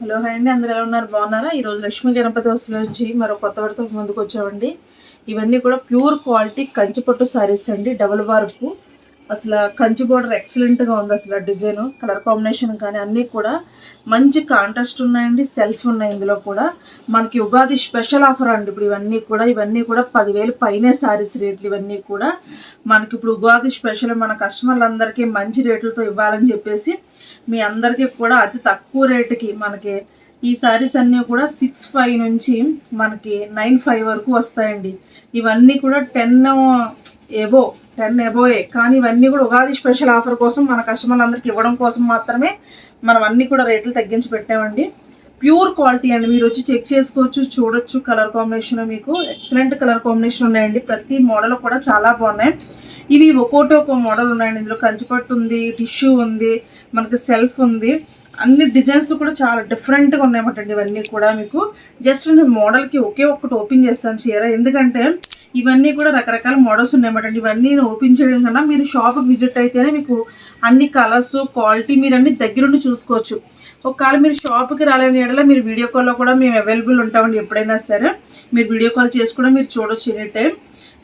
Hello hi అండి, అందరూ ఎలా ఉన్నారు? బాగున్నారా? ఈరోజు లక్ష్మీ గణపతి వస్తువుల నుంచి మరో కొత్త వార్త ముందుకు వచ్చామండి. ఇవన్నీ కూడా ప్యూర్ క్వాలిటీ కంచిపట్టు శారీస్ అండి. డబుల్ వార్పు అసలు కంచి బోర్డర్ ఎక్సలెంట్గా ఉంది. అసలు డిజైన్ కలర్ కాంబినేషన్ కానీ అన్నీ కూడా మంచి కాంట్రాస్ట్ ఉన్నాయండి. సెల్ఫ్ ఉన్నాయి. ఇందులో కూడా మనకి ఉగాది స్పెషల్ ఆఫర్ అండి. ఇప్పుడు ఇవన్నీ కూడా 10,000 పైనే శారీస్ రేట్లు. ఇవన్నీ కూడా మనకి ఇప్పుడు ఉగాది స్పెషల్ మన కస్టమర్లందరికీ మంచి రేట్లతో ఇవ్వాలని చెప్పేసి మీ అందరికీ కూడా అతి తక్కువ రేటుకి మనకి ఈ శారీస్ అన్నీ కూడా 6,500 నుంచి మనకి 9,500 వరకు వస్తాయండి. ఇవన్నీ కూడా 10 ఎబోయే. కానీ ఇవన్నీ కూడా ఉగాది స్పెషల్ ఆఫర్ కోసం మన కస్టమర్లందరికీ ఇవ్వడం కోసం మాత్రమే మనం అన్నీ కూడా రేట్లు తగ్గించి పెట్టామండి. ప్యూర్ క్వాలిటీ అండి. మీరు వచ్చి చెక్ చేసుకోవచ్చు, చూడొచ్చు. కలర్ కాంబినేషన్ మీకు ఎక్సలెంట్ కలర్ కాంబినేషన్ ఉన్నాయండి. ప్రతి మోడల్ కూడా చాలా బాగున్నాయి. ఇవి ఒక్కో మోడల్ ఉన్నాయండి. ఇందులో కంచిపట్టు ఉంది, టిష్యూ ఉంది, మనకి సెల్ఫ్ ఉంది. అన్ని డిజైన్స్ కూడా చాలా డిఫరెంట్గా ఉన్నాయన్నమాట అండి. ఇవన్నీ కూడా మీకు జస్ట్ నేను మోడల్కి ఒక్కటి ఓపెన్ చేస్తాను చీర. ఎందుకంటే ఇవన్నీ కూడా రకరకాల మోడల్స్ ఉన్నాయన్నమాట అండి. ఇవన్నీ ఓపెన్ చేయడం కన్నా మీరు షాప్కి విజిట్ అయితేనే మీకు అన్ని కలర్స్, క్వాలిటీ మీరు అన్ని దగ్గరుండి చూసుకోవచ్చు. ఒకవేళ మీరు షాప్కి రాలేని ఎడల మీరు వీడియో కాల్లో కూడా మేము అవైలబుల్ ఉంటామండి. ఎప్పుడైనా సరే మీరు వీడియో కాల్ చేసి కూడా మీరు చూడొచ్చు ఎనీ టైం.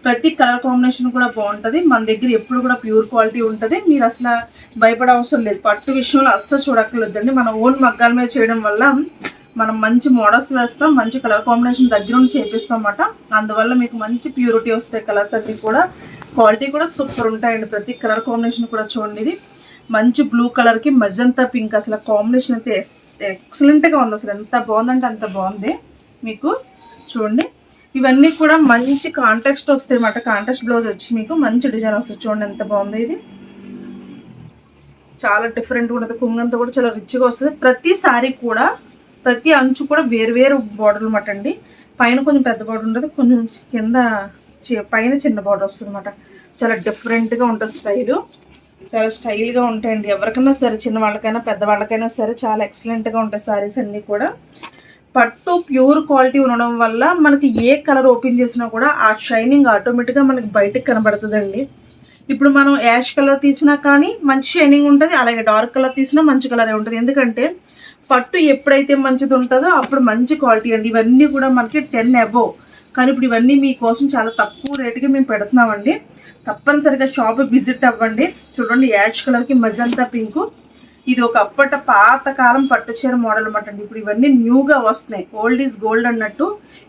ప్రతి కలర్ కాంబినేషన్ కూడా బాగుంటుంది. మన దగ్గర ఎప్పుడు కూడా ప్యూర్ క్వాలిటీ ఉంటుంది. మీరు అసలు భయపడే అవసరం లేదు. పట్టు విషయంలో అస్సలు చూడక్కర్లేదండి. మన ఓన్ మగ్గాల మీద చేయడం వల్ల మనం మంచి మోడల్స్ వేస్తాం, మంచి కలర్ కాంబినేషన్ దగ్గర నుంచి చేపిస్తాం అన్నమాట. అందువల్ల మీకు మంచి ప్యూరిటీ వస్తాయి. కలర్స్ అన్నీ కూడా క్వాలిటీ కూడా సూపర్ ఉంటాయండి. ప్రతి కలర్ కాంబినేషన్ కూడా చూడండి. ఇది మంచి బ్లూ కలర్కి మజంతా పింక్. అసలు కాంబినేషన్ అయితే ఎక్సలెంట్గా ఉంది. అసలు ఎంత బాగుందంటే అంత బాగుంది. మీకు చూడండి, ఇవన్నీ కూడా మంచి కాంట్రాస్ట్ వస్తాయి అన్నమాట. కాంట్రాస్ట్ బ్లౌజ్ వచ్చి మీకు మంచి డిజైన్ వస్తుంది. చూడండి ఎంత బాగుంది. ఇది చాలా డిఫరెంట్గా ఉంటుంది. కుంగంతా కూడా చాలా రిచ్గా వస్తుంది. ప్రతి సారీ కూడా ప్రతి అంచు కూడా వేరు బార్డర్ అనమాట అండి. పైన కొంచెం పెద్ద బార్డర్ ఉంటుంది, కొంచెం కింద పైన చిన్న బార్డర్ వస్తుంది అనమాట. చాలా డిఫరెంట్గా ఉంటుంది. చాలా స్టైల్గా ఉంటాయండి. ఎవరికైనా సరే, చిన్న వాళ్ళకైనా పెద్దవాళ్ళకైనా సరే చాలా ఎక్సలెంట్గా ఉంటాయి శారీస్ అన్నీ కూడా. పట్టు ప్యూర్ క్వాలిటీ ఉండడం వల్ల మనకి ఏ కలర్ ఓపెన్ చేసినా కూడా ఆ షైనింగ్ ఆటోమేటిక్గా మనకి బయటకు కనబడుతుందండి. ఇప్పుడు మనం యాష్ కలర్ తీసినా కానీ మంచి షైనింగ్ ఉంటుంది, అలాగే డార్క్ కలర్ తీసినా మంచి కలరే ఉంటుంది. ఎందుకంటే పట్టు ఎప్పుడైతే మంచిది ఉంటుందో అప్పుడు మంచి క్వాలిటీ అండి. ఇవన్నీ కూడా మనకి 10 అబోవ్. కానీ ఇప్పుడు ఇవన్నీ మీకోసం చాలా తక్కువ రేటుకి మేము పెడుతున్నామండి. తప్పనిసరిగా షాప్ విజిట్ అవ్వండి. చూడండి, యాష్ కలర్కి మజంతా పింకు. ఇది ఒక పాతకాలం పట్టు చీర మోడల్ అనమాట అండి. ఇప్పుడు ఇవన్నీ న్యూగా వస్తున్నాయి. ఓల్డ్ ఈజ్ గోల్డ్ అన్నట్టు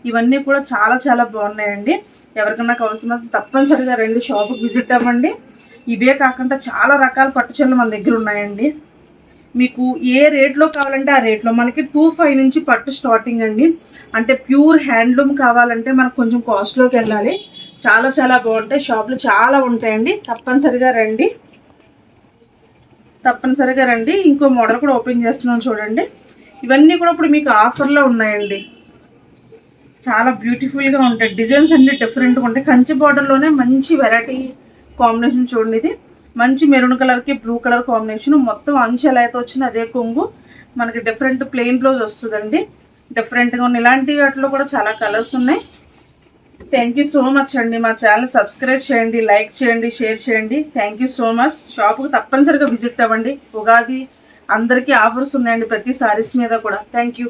ఇవన్నీ కూడా చాలా బాగున్నాయండి. ఎవరికన్నా అవసరం తప్పనిసరిగా రండి, షాప్కి విజిట్ అవ్వండి. ఇవే కాకుండా చాలా రకాల పట్టు చీరలు మన దగ్గర ఉన్నాయండి. మీకు ఏ రేట్లో కావాలంటే ఆ రేట్లో. మనకి 2,500 నుంచి పట్టు స్టార్టింగ్ అండి. అంటే ప్యూర్ హ్యాండ్లూమ్ కావాలంటే మనకు కొంచెం కాస్ట్లోకి వెళ్ళాలి. చాలా బాగుంటాయి. షాప్లో చాలా ఉంటాయండి. తప్పనిసరిగా రండి. ఇంకో మోడల్ కూడా ఓపెన్ చేస్తున్నాను చూడండి. ఇవన్నీ కూడా ఇప్పుడు మీకు ఆఫర్లో ఉన్నాయండి. చాలా బ్యూటిఫుల్గా ఉంటాయి. డిజైన్స్ అన్ని డిఫరెంట్గా ఉంటాయి. కంచి బార్డర్లోనే మంచి వెరైటీ కాంబినేషన్ చూడండి. ఇది మంచి మెరూన్ కలర్కి బ్లూ కలర్ కాంబినేషన్. మొత్తం అంచు ఎలా అయితే వచ్చింది అదే కొంగు. మనకి డిఫరెంట్ ప్లెయిన్ బ్లౌజ్ వస్తుందండి. డిఫరెంట్గా ఉన్న ఇలాంటి వాటిలో కూడా చాలా కలర్స్ ఉన్నాయి. థ్యాంక్ యూ సో మచ్ అండి. మా ఛానల్ సబ్స్క్రైబ్ చేయండి, లైక్ చేయండి, షేర్ చేయండి. Thank you so much. షాప్కి తప్పనిసరిగా విజిట్ అవ్వండి. ఉగాది అందరికీ ఆఫర్స్ ఉన్నాయండి ప్రతి సారీస్ మీద కూడా. Thank you.